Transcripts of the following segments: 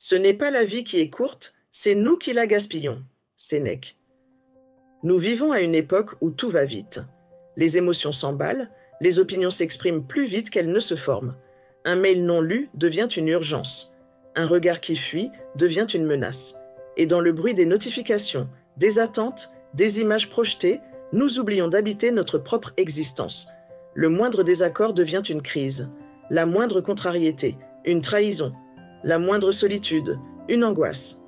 Ce n'est pas la vie qui est courte, c'est nous qui la gaspillons. Sénèque. Nous vivons à une époque où tout va vite. Les émotions s'emballent, les opinions s'expriment plus vite qu'elles ne se forment. Un mail non lu devient une urgence. Un regard qui fuit devient une menace. Et dans le bruit des notifications, des attentes, des images projetées, nous oublions d'habiter notre propre existence. Le moindre désaccord devient une crise. La moindre contrariété, une trahison. La moindre solitude, une angoisse.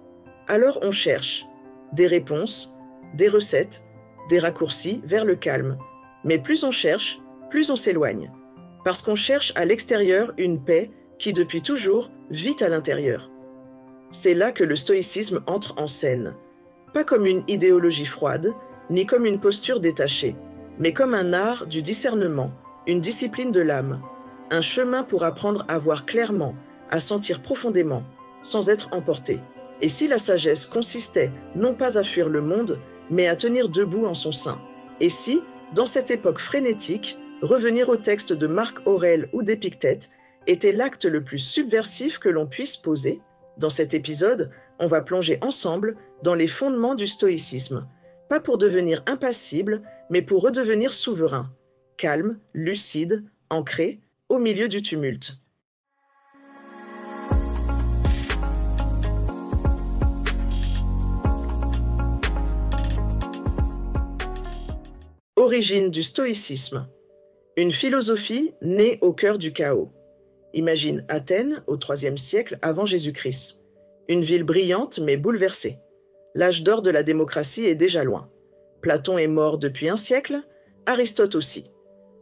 Alors on cherche des réponses, des recettes, des raccourcis vers le calme. Mais plus on cherche, plus on s'éloigne. Parce qu'on cherche à l'extérieur une paix qui depuis toujours vit à l'intérieur. C'est là que le stoïcisme entre en scène. Pas comme une idéologie froide, ni comme une posture détachée, mais comme un art du discernement, une discipline de l'âme, un chemin pour apprendre à voir clairement, à sentir profondément, sans être emporté. Et si la sagesse consistait non pas à fuir le monde, mais à tenir debout en son sein? Et si, dans cette époque frénétique, revenir au texte de Marc Aurèle ou d'Épictète était l'acte le plus subversif que l'on puisse poser? Dans cet épisode, on va plonger ensemble dans les fondements du stoïcisme, pas pour devenir impassible, mais pour redevenir souverain, calme, lucide, ancré, au milieu du tumulte. Origine du stoïcisme. Une philosophie née au cœur du chaos. Imagine Athènes au IIIe siècle avant Jésus-Christ. Une ville brillante mais bouleversée. L'âge d'or de la démocratie est déjà loin. Platon est mort depuis un siècle, Aristote aussi.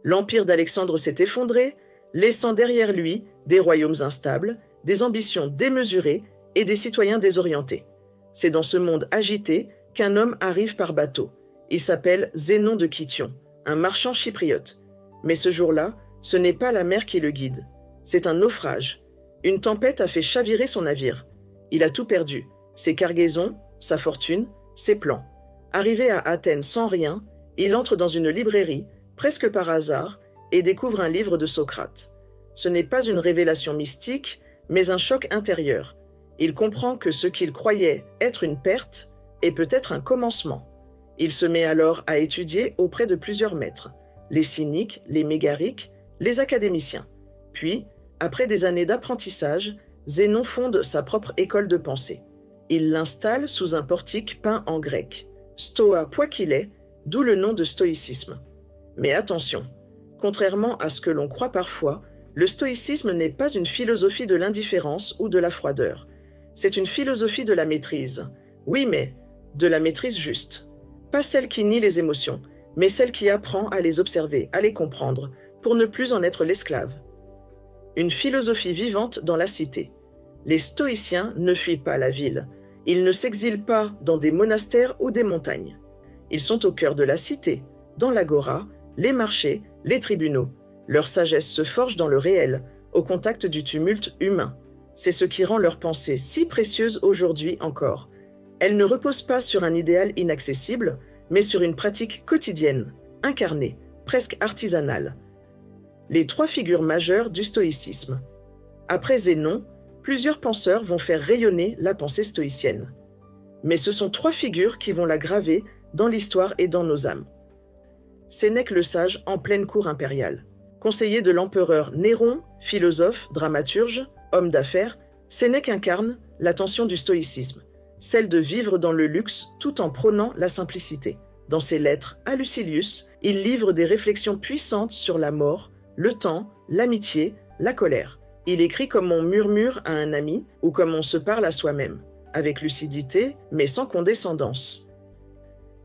L'empire d'Alexandre s'est effondré, laissant derrière lui des royaumes instables, des ambitions démesurées et des citoyens désorientés. C'est dans ce monde agité qu'un homme arrive par bateau. Il s'appelle Zénon de Kition, un marchand chypriote. Mais ce jour-là, ce n'est pas la mer qui le guide. C'est un naufrage. Une tempête a fait chavirer son navire. Il a tout perdu, ses cargaisons, sa fortune, ses plans. Arrivé à Athènes sans rien, il entre dans une librairie, presque par hasard, et découvre un livre de Socrate. Ce n'est pas une révélation mystique, mais un choc intérieur. Il comprend que ce qu'il croyait être une perte est peut-être un commencement. Il se met alors à étudier auprès de plusieurs maîtres, les cyniques, les mégariques, les académiciens. Puis, après des années d'apprentissage, Zénon fonde sa propre école de pensée. Il l'installe sous un portique peint en grec, stoa poikilé, d'où le nom de stoïcisme. Mais attention, contrairement à ce que l'on croit parfois, le stoïcisme n'est pas une philosophie de l'indifférence ou de la froideur. C'est une philosophie de la maîtrise. Oui, mais de la maîtrise juste. Pas celle qui nie les émotions, mais celle qui apprend à les observer, à les comprendre, pour ne plus en être l'esclave. Une philosophie vivante dans la cité. Les stoïciens ne fuient pas la ville. Ils ne s'exilent pas dans des monastères ou des montagnes. Ils sont au cœur de la cité, dans l'agora, les marchés, les tribunaux. Leur sagesse se forge dans le réel, au contact du tumulte humain. C'est ce qui rend leur pensée si précieuse aujourd'hui encore. Elle ne repose pas sur un idéal inaccessible, mais sur une pratique quotidienne, incarnée, presque artisanale. Les trois figures majeures du stoïcisme. Après Zénon, plusieurs penseurs vont faire rayonner la pensée stoïcienne. Mais ce sont trois figures qui vont la graver dans l'histoire et dans nos âmes. Sénèque le sage en pleine cour impériale. Conseiller de l'empereur Néron, philosophe, dramaturge, homme d'affaires, Sénèque incarne la tension du stoïcisme, celle de vivre dans le luxe tout en prônant la simplicité. Dans ses lettres à Lucilius, il livre des réflexions puissantes sur la mort, le temps, l'amitié, la colère. Il écrit comme on murmure à un ami ou comme on se parle à soi-même, avec lucidité mais sans condescendance.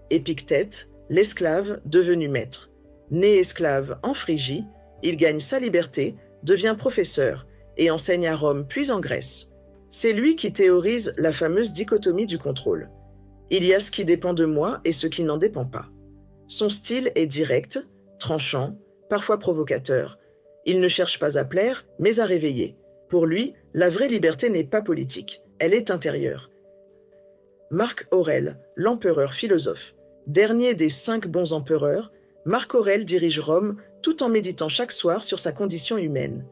Épictète, l'esclave devenu maître. Né esclave en Phrygie, il gagne sa liberté, devient professeur et enseigne à Rome puis en Grèce. C'est lui qui théorise la fameuse dichotomie du contrôle. Il y a ce qui dépend de moi et ce qui n'en dépend pas. Son style est direct, tranchant, parfois provocateur. Il ne cherche pas à plaire, mais à réveiller. Pour lui, la vraie liberté n'est pas politique, elle est intérieure. Marc Aurèle, l'empereur philosophe. Dernier des 5 bons empereurs, Marc Aurèle dirige Rome tout en méditant chaque soir sur sa condition humaine.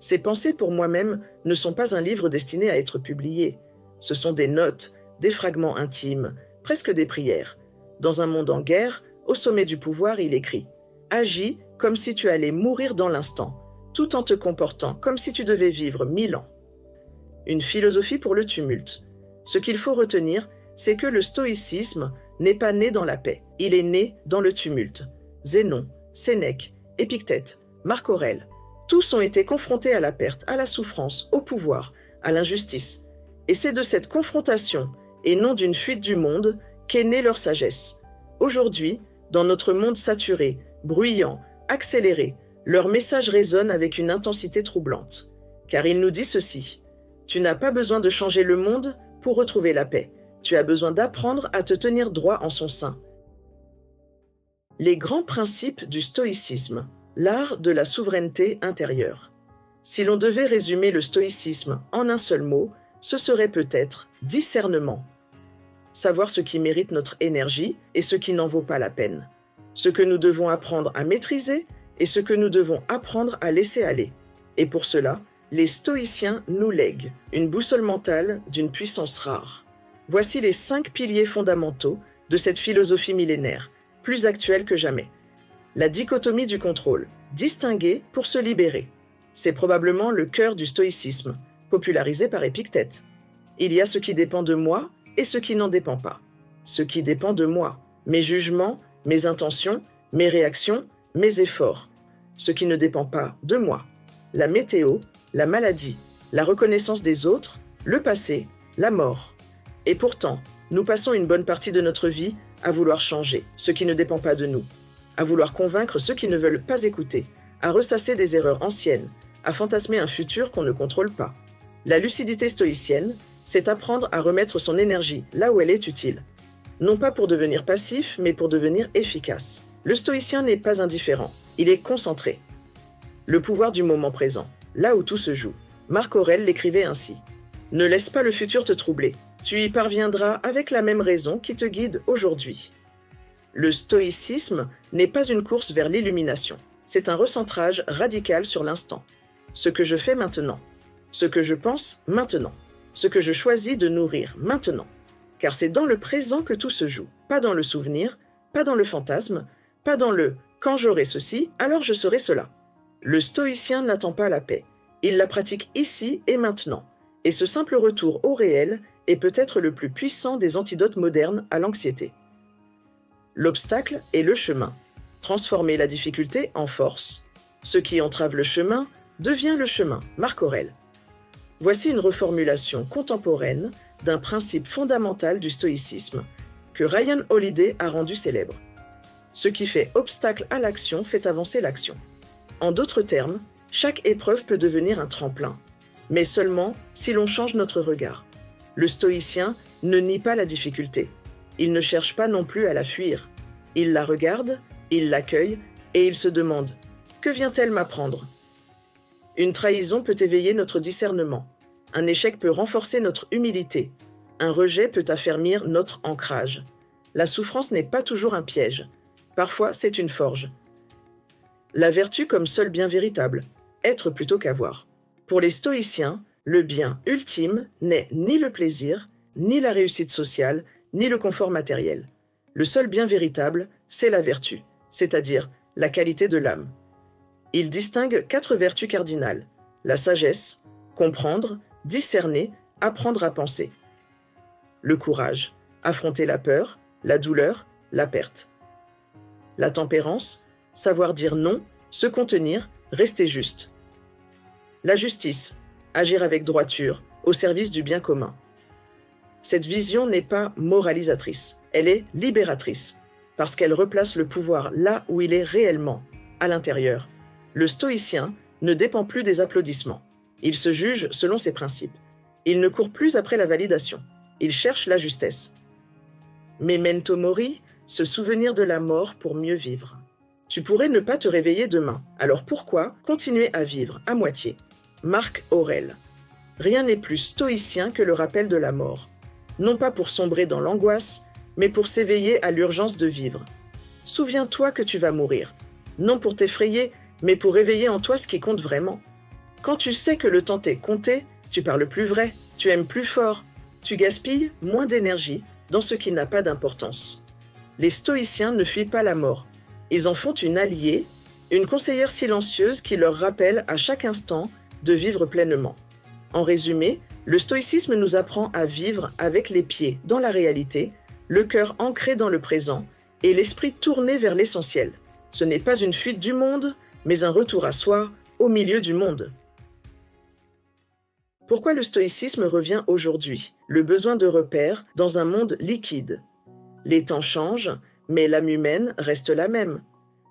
Ses pensées pour moi-même ne sont pas un livre destiné à être publié. Ce sont des notes, des fragments intimes, presque des prières. Dans un monde en guerre, au sommet du pouvoir, il écrit « Agis comme si tu allais mourir dans l'instant, tout en te comportant comme si tu devais vivre 1000 ans. » Une philosophie pour le tumulte. Ce qu'il faut retenir, c'est que le stoïcisme n'est pas né dans la paix, il est né dans le tumulte. Zénon, Sénèque, Épictète, Marc Aurèle, tous ont été confrontés à la perte, à la souffrance, au pouvoir, à l'injustice. Et c'est de cette confrontation, et non d'une fuite du monde, qu'est née leur sagesse. Aujourd'hui, dans notre monde saturé, bruyant, accéléré, leur message résonne avec une intensité troublante. Car il nous dit ceci: tu n'as pas besoin de changer le monde pour retrouver la paix. Tu as besoin d'apprendre à te tenir droit en son sein. Les grands principes du stoïcisme, l'art de la souveraineté intérieure. Si l'on devait résumer le stoïcisme en un seul mot, ce serait peut-être discernement. Savoir ce qui mérite notre énergie et ce qui n'en vaut pas la peine. Ce que nous devons apprendre à maîtriser et ce que nous devons apprendre à laisser aller. Et pour cela, les stoïciens nous lèguent une boussole mentale d'une puissance rare. Voici les 5 piliers fondamentaux de cette philosophie millénaire, plus actuelle que jamais. La dichotomie du contrôle, distinguer pour se libérer. C'est probablement le cœur du stoïcisme, popularisé par Épictète. Il y a ce qui dépend de moi et ce qui n'en dépend pas. Ce qui dépend de moi, mes jugements, mes intentions, mes réactions, mes efforts. Ce qui ne dépend pas de moi. La météo, la maladie, la reconnaissance des autres, le passé, la mort. Et pourtant, nous passons une bonne partie de notre vie à vouloir changer ce qui ne dépend pas de nous, à vouloir convaincre ceux qui ne veulent pas écouter, à ressasser des erreurs anciennes, à fantasmer un futur qu'on ne contrôle pas. La lucidité stoïcienne, c'est apprendre à remettre son énergie là où elle est utile. Non pas pour devenir passif, mais pour devenir efficace. Le stoïcien n'est pas indifférent, il est concentré. Le pouvoir du moment présent, là où tout se joue. Marc Aurèle l'écrivait ainsi. « Ne laisse pas le futur te troubler. Tu y parviendras avec la même raison qui te guide aujourd'hui. » Le stoïcisme n'est pas une course vers l'illumination. C'est un recentrage radical sur l'instant. Ce que je fais maintenant. Ce que je pense maintenant. Ce que je choisis de nourrir maintenant. Car c'est dans le présent que tout se joue. Pas dans le souvenir, pas dans le fantasme, pas dans le « quand j'aurai ceci, alors je serai cela ». Le stoïcien n'attend pas la paix. Il la pratique ici et maintenant. Et ce simple retour au réel est peut-être le plus puissant des antidotes modernes à l'anxiété. L'obstacle est le chemin. Transformer la difficulté en force. Ce qui entrave le chemin devient le chemin. Marc Aurèle. Voici une reformulation contemporaine d'un principe fondamental du stoïcisme que Ryan Holiday a rendu célèbre. Ce qui fait obstacle à l'action fait avancer l'action. En d'autres termes, chaque épreuve peut devenir un tremplin, mais seulement si l'on change notre regard. Le stoïcien ne nie pas la difficulté. Il ne cherche pas non plus à la fuir. Il la regarde, il l'accueille et il se demande « Que vient-elle m'apprendre ?» Une trahison peut éveiller notre discernement. Un échec peut renforcer notre humilité. Un rejet peut affermir notre ancrage. La souffrance n'est pas toujours un piège. Parfois, c'est une forge. La vertu comme seul bien véritable, être plutôt qu'avoir. Pour les stoïciens, le bien ultime n'est ni le plaisir, ni la réussite sociale, ni le confort matériel. Le seul bien véritable, c'est la vertu, c'est-à-dire la qualité de l'âme. Il distingue 4 vertus cardinales: la sagesse, comprendre, discerner, apprendre à penser. Le courage, affronter la peur, la douleur, la perte. La tempérance, savoir dire non, se contenir, rester juste. La justice, agir avec droiture, au service du bien commun. Cette vision n'est pas moralisatrice, elle est libératrice, parce qu'elle replace le pouvoir là où il est réellement, à l'intérieur. Le stoïcien ne dépend plus des applaudissements. Il se juge selon ses principes. Il ne court plus après la validation. Il cherche la justesse. Memento mori, se souvenir de la mort pour mieux vivre. Tu pourrais ne pas te réveiller demain, alors pourquoi continuer à vivre à moitié? Marc Aurèle. Rien n'est plus stoïcien que le rappel de la mort. Non pas pour sombrer dans l'angoisse, mais pour s'éveiller à l'urgence de vivre. Souviens-toi que tu vas mourir. Non pour t'effrayer, mais pour réveiller en toi ce qui compte vraiment. Quand tu sais que le temps t'est compté, tu parles plus vrai, tu aimes plus fort, Tu gaspilles moins d'énergie dans ce qui n'a pas d'importance. Les stoïciens ne fuient pas la mort. Ils en font une alliée, une conseillère silencieuse qui leur rappelle à chaque instant de vivre pleinement. En résumé, le stoïcisme nous apprend à vivre avec les pieds dans la réalité, le cœur ancré dans le présent et l'esprit tourné vers l'essentiel. Ce n'est pas une fuite du monde, mais un retour à soi au milieu du monde. Pourquoi le stoïcisme revient aujourd'hui? Le besoin de repères dans un monde liquide. Les temps changent, mais l'âme humaine reste la même.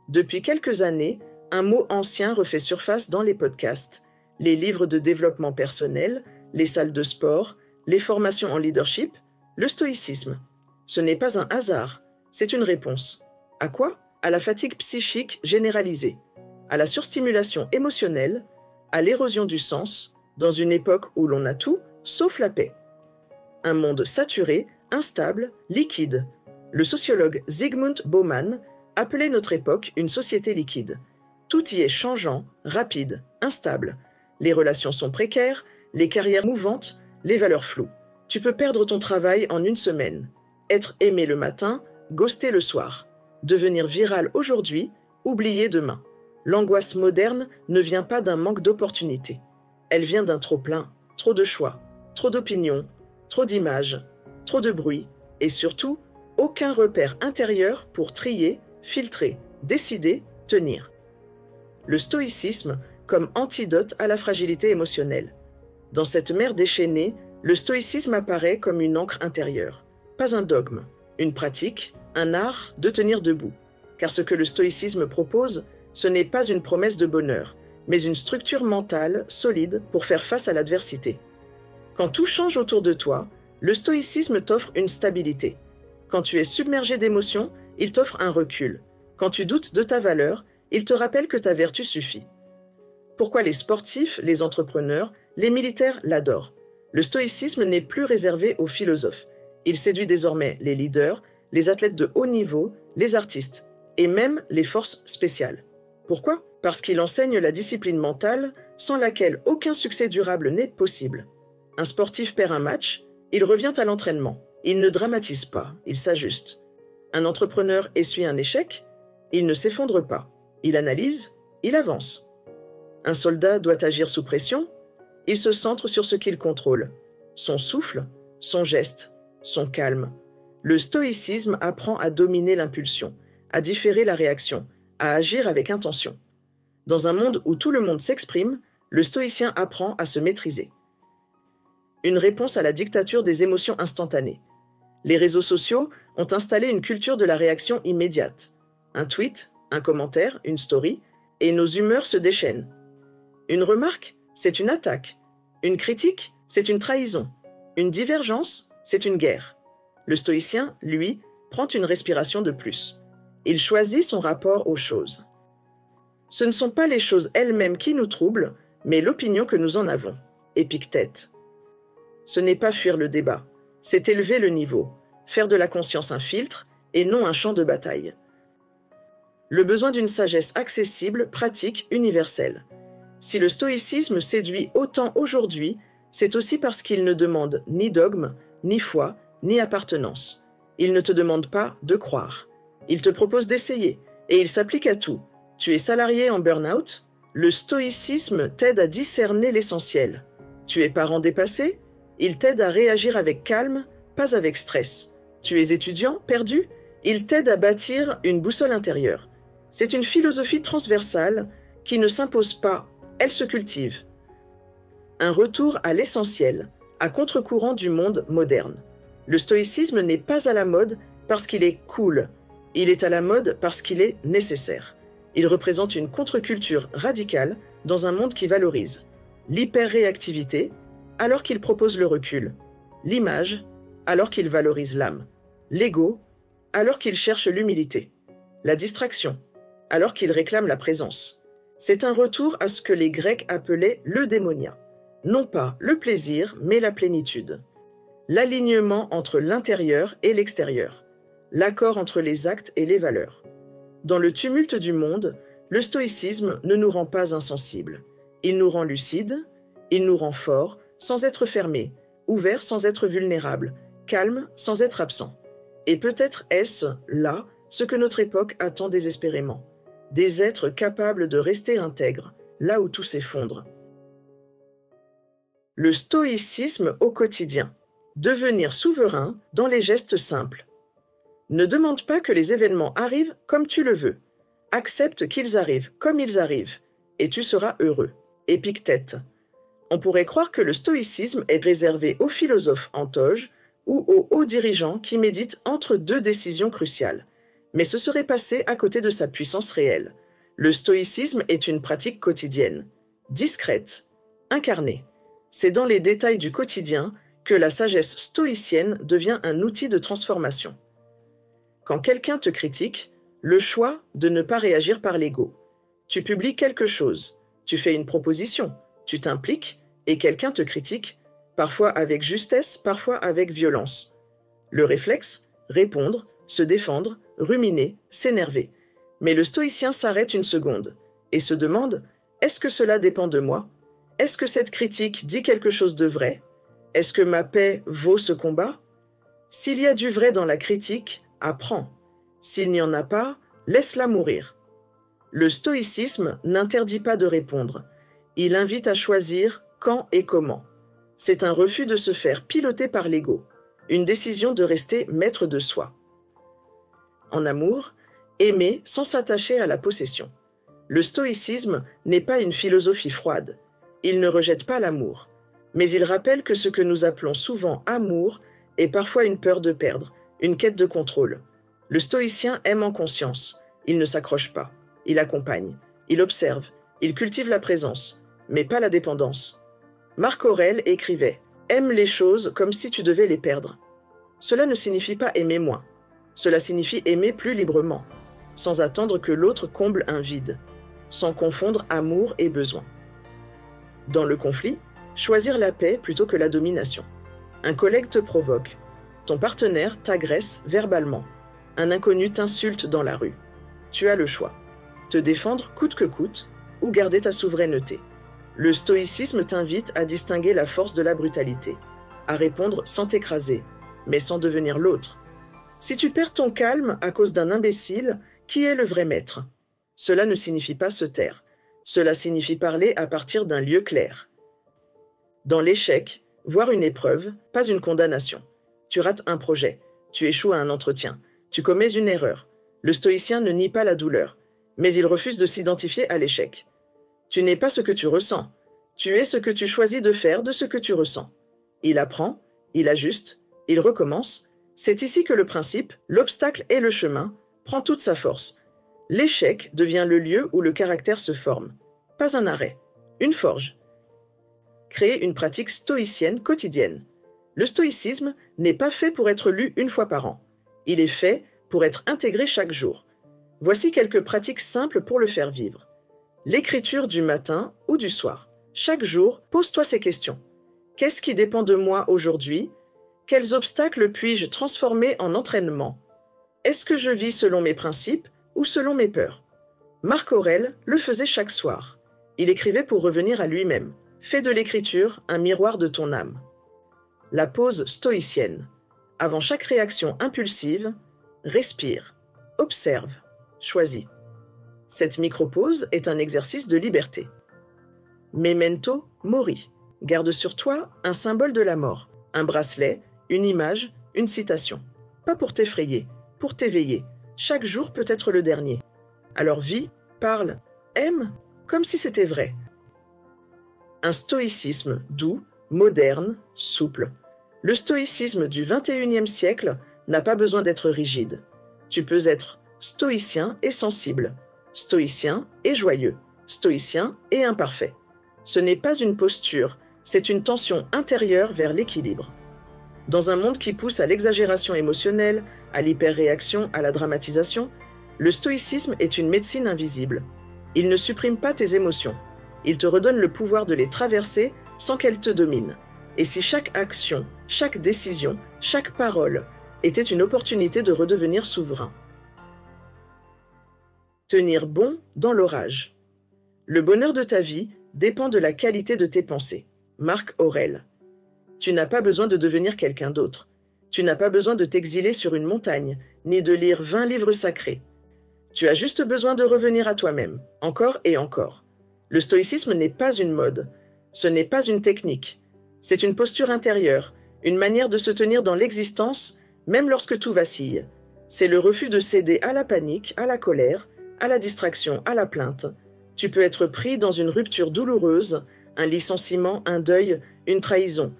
Depuis quelques années, un mot ancien refait surface dans les podcasts, les livres de développement personnel, les salles de sport, les formations en leadership, le stoïcisme. Ce n'est pas un hasard, c'est une réponse. À quoi? À la fatigue psychique généralisée, à la surstimulation émotionnelle, à l'érosion du sens, dans une époque où l'on a tout, sauf la paix. Un monde saturé, instable, liquide. Le sociologue Zygmunt Bauman appelait notre époque une société liquide. Tout y est changeant, rapide, instable. Les relations sont précaires, les carrières mouvantes, les valeurs floues. Tu peux perdre ton travail en une semaine, être aimé le matin, ghosté le soir, devenir viral aujourd'hui, oublié demain. L'angoisse moderne ne vient pas d'un manque d'opportunités. Elle vient d'un trop-plein, trop de choix, trop d'opinions, trop d'images, trop de bruit et surtout, aucun repère intérieur pour trier, filtrer, décider, tenir. Le stoïcisme comme antidote à la fragilité émotionnelle. Dans cette mer déchaînée, le stoïcisme apparaît comme une ancre intérieure, pas un dogme, une pratique, un art de tenir debout. Car ce que le stoïcisme propose, ce n'est pas une promesse de bonheur, mais une structure mentale solide pour faire face à l'adversité. Quand tout change autour de toi, le stoïcisme t'offre une stabilité. Quand tu es submergé d'émotions, il t'offre un recul. Quand tu doutes de ta valeur, il te rappelle que ta vertu suffit. Pourquoi les sportifs, les entrepreneurs, les militaires l'adorent? Le stoïcisme n'est plus réservé aux philosophes. Il séduit désormais les leaders, les athlètes de haut niveau, les artistes et même les forces spéciales. Pourquoi? Parce qu'il enseigne la discipline mentale sans laquelle aucun succès durable n'est possible. Un sportif perd un match, il revient à l'entraînement. Il ne dramatise pas, il s'ajuste. Un entrepreneur essuie un échec, il ne s'effondre pas. Il analyse, il avance. Un soldat doit agir sous pression, il se centre sur ce qu'il contrôle. Son souffle, son geste, son calme. Le stoïcisme apprend à dominer l'impulsion, à différer la réaction, à agir avec intention. Dans un monde où tout le monde s'exprime, le stoïcien apprend à se maîtriser. Une réponse à la dictature des émotions instantanées. Les réseaux sociaux ont installé une culture de la réaction immédiate. Un tweet, un commentaire, une story, et nos humeurs se déchaînent. Une remarque, c'est une attaque. Une critique, c'est une trahison. Une divergence, c'est une guerre. Le stoïcien, lui, prend une respiration de plus. Il choisit son rapport aux choses. Ce ne sont pas les choses elles-mêmes qui nous troublent, mais l'opinion que nous en avons. Épictète. Ce n'est pas fuir le débat, c'est élever le niveau, faire de la conscience un filtre et non un champ de bataille. Le besoin d'une sagesse accessible, pratique, universelle. Si le stoïcisme séduit autant aujourd'hui, c'est aussi parce qu'il ne demande ni dogme, ni foi, ni appartenance. Il ne te demande pas de croire. Il te propose d'essayer, et il s'applique à tout. Tu es salarié en burn-out? Le stoïcisme t'aide à discerner l'essentiel. Tu es parent dépassé? Il t'aide à réagir avec calme, pas avec stress. Tu es étudiant, perdu? Il t'aide à bâtir une boussole intérieure. C'est une philosophie transversale qui ne s'impose pas, elle se cultive. Un retour à l'essentiel, à contre-courant du monde moderne. Le stoïcisme n'est pas à la mode parce qu'il est cool. Il est à la mode parce qu'il est nécessaire. Il représente une contre-culture radicale dans un monde qui valorise l'hyper-réactivité alors qu'il propose le recul, l'image alors qu'il valorise l'âme, l'ego alors qu'il cherche l'humilité, la distraction alors qu'il réclame la présence. C'est un retour à ce que les Grecs appelaient l'eudémonia, non pas le plaisir mais la plénitude, l'alignement entre l'intérieur et l'extérieur, l'accord entre les actes et les valeurs. Dans le tumulte du monde, le stoïcisme ne nous rend pas insensibles. Il nous rend lucides, il nous rend forts, sans être fermés, ouvert sans être vulnérable, calme sans être absent. Et peut-être est-ce, là, ce que notre époque attend désespérément. Des êtres capables de rester intègres, là où tout s'effondre. Le stoïcisme au quotidien. Devenir souverain dans les gestes simples. Ne demande pas que les événements arrivent comme tu le veux. Accepte qu'ils arrivent comme ils arrivent, et tu seras heureux. Épictète. On pourrait croire que le stoïcisme est réservé aux philosophes en toge ou aux hauts dirigeants qui méditent entre deux décisions cruciales. Mais ce serait passé à côté de sa puissance réelle. Le stoïcisme est une pratique quotidienne, discrète, incarnée. C'est dans les détails du quotidien que la sagesse stoïcienne devient un outil de transformation. Quand quelqu'un te critique, le choix de ne pas réagir par l'ego. Tu publies quelque chose, tu fais une proposition, tu t'impliques et quelqu'un te critique, parfois avec justesse, parfois avec violence. Le réflexe, répondre, se défendre, ruminer, s'énerver. Mais le stoïcien s'arrête une seconde et se demande « Est-ce que cela dépend de moi ? Est-ce que cette critique dit quelque chose de vrai ? Est-ce que ma paix vaut ce combat ? S'il y a du vrai dans la critique, apprends. S'il n'y en a pas, laisse-la mourir. » Le stoïcisme n'interdit pas de répondre. Il invite à choisir quand et comment. C'est un refus de se faire piloter par l'ego, une décision de rester maître de soi. En amour, aimer sans s'attacher à la possession. Le stoïcisme n'est pas une philosophie froide. Il ne rejette pas l'amour, mais il rappelle que ce que nous appelons souvent amour est parfois une peur de perdre, une quête de contrôle. Le stoïcien aime en conscience. Il ne s'accroche pas. Il accompagne. Il observe. Il cultive la présence, mais pas la dépendance. Marc Aurèle écrivait « Aime les choses comme si tu devais les perdre ». Cela ne signifie pas aimer moins. Cela signifie aimer plus librement, sans attendre que l'autre comble un vide, sans confondre amour et besoin. Dans le conflit, choisir la paix plutôt que la domination. Un collègue te provoque. Ton partenaire t'agresse verbalement. Un inconnu t'insulte dans la rue. Tu as le choix. Te défendre coûte que coûte ou garder ta souveraineté. Le stoïcisme t'invite à distinguer la force de la brutalité, à répondre sans t'écraser, mais sans devenir l'autre. Si tu perds ton calme à cause d'un imbécile, qui est le vrai maître ? Cela ne signifie pas se taire. Cela signifie parler à partir d'un lieu clair. Dans l'échec, voir une épreuve, pas une condamnation. Tu rates un projet, tu échoues à un entretien, tu commets une erreur. Le stoïcien ne nie pas la douleur, mais il refuse de s'identifier à l'échec. Tu n'es pas ce que tu ressens, tu es ce que tu choisis de faire de ce que tu ressens. Il apprend, il ajuste, il recommence. C'est ici que le principe, l'obstacle et le chemin, prend toute sa force. L'échec devient le lieu où le caractère se forme. Pas un arrêt, une forge. Créer une pratique stoïcienne quotidienne. Le stoïcisme n'est pas fait pour être lu une fois par an. Il est fait pour être intégré chaque jour. Voici quelques pratiques simples pour le faire vivre. L'écriture du matin ou du soir. Chaque jour, pose-toi ces questions. Qu'est-ce qui dépend de moi aujourd'hui ? Quels obstacles puis-je transformer en entraînement ? Est-ce que je vis selon mes principes ou selon mes peurs ? Marc Aurèle le faisait chaque soir. Il écrivait pour revenir à lui-même. Fais de l'écriture un miroir de ton âme. La pause stoïcienne. Avant chaque réaction impulsive, respire, observe, choisis. Cette micro-pause est un exercice de liberté. Memento mori. Garde sur toi un symbole de la mort, un bracelet, une image, une citation. Pas pour t'effrayer, pour t'éveiller. Chaque jour peut être le dernier. Alors vis, parle, aime, comme si c'était vrai. Un stoïcisme doux, moderne, souple. Le stoïcisme du XXIe siècle n'a pas besoin d'être rigide. Tu peux être stoïcien et sensible, stoïcien et joyeux, stoïcien et imparfait. Ce n'est pas une posture, c'est une tension intérieure vers l'équilibre. Dans un monde qui pousse à l'exagération émotionnelle, à l'hyperréaction, à la dramatisation, le stoïcisme est une médecine invisible. Il ne supprime pas tes émotions. Il te redonne le pouvoir de les traverser sans qu'elles te dominent. Et si chaque action, chaque décision, chaque parole était une opportunité de redevenir souverain. Tenir bon dans l'orage. Le bonheur de ta vie dépend de la qualité de tes pensées. Marc Aurèle. Tu n'as pas besoin de devenir quelqu'un d'autre. Tu n'as pas besoin de t'exiler sur une montagne, ni de lire 20 livres sacrés. Tu as juste besoin de revenir à toi-même, encore et encore. Le stoïcisme n'est pas une mode, ce n'est pas une technique. C'est une posture intérieure, une manière de se tenir dans l'existence, même lorsque tout vacille. C'est le refus de céder à la panique, à la colère, à la distraction, à la plainte. Tu peux être pris dans une rupture douloureuse, un licenciement, un deuil, une trahison.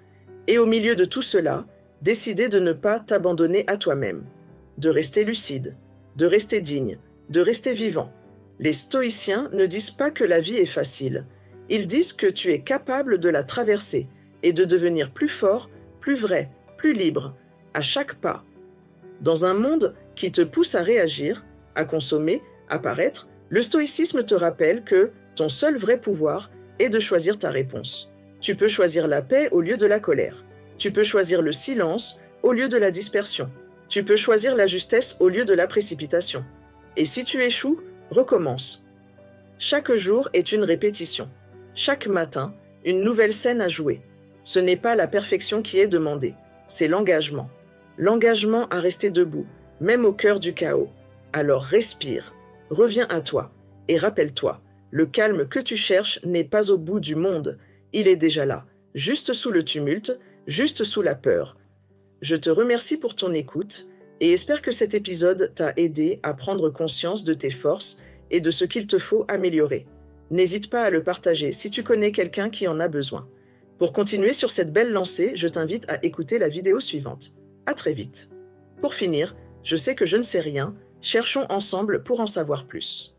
Et au milieu de tout cela, décider de ne pas t'abandonner à toi-même, de rester lucide, de rester digne, de rester vivant. Les stoïciens ne disent pas que la vie est facile. Ils disent que tu es capable de la traverser et de devenir plus fort, plus vrai, plus libre, à chaque pas. Dans un monde qui te pousse à réagir, à consommer, à paraître, le stoïcisme te rappelle que ton seul vrai pouvoir est de choisir ta réponse. Tu peux choisir la paix au lieu de la colère. Tu peux choisir le silence au lieu de la dispersion. Tu peux choisir la justesse au lieu de la précipitation. Et si tu échoues, recommence. Chaque jour est une répétition. Chaque matin, une nouvelle scène à jouer. Ce n'est pas la perfection qui est demandée, c'est l'engagement. L'engagement à rester debout, même au cœur du chaos. Alors respire, reviens à toi et rappelle-toi, le calme que tu cherches n'est pas au bout du monde, il est déjà là, juste sous le tumulte, juste sous la peur. Je te remercie pour ton écoute et espère que cet épisode t'a aidé à prendre conscience de tes forces et de ce qu'il te faut améliorer. N'hésite pas à le partager si tu connais quelqu'un qui en a besoin. Pour continuer sur cette belle lancée, je t'invite à écouter la vidéo suivante. À très vite. Pour finir, je sais que je ne sais rien, cherchons ensemble pour en savoir plus.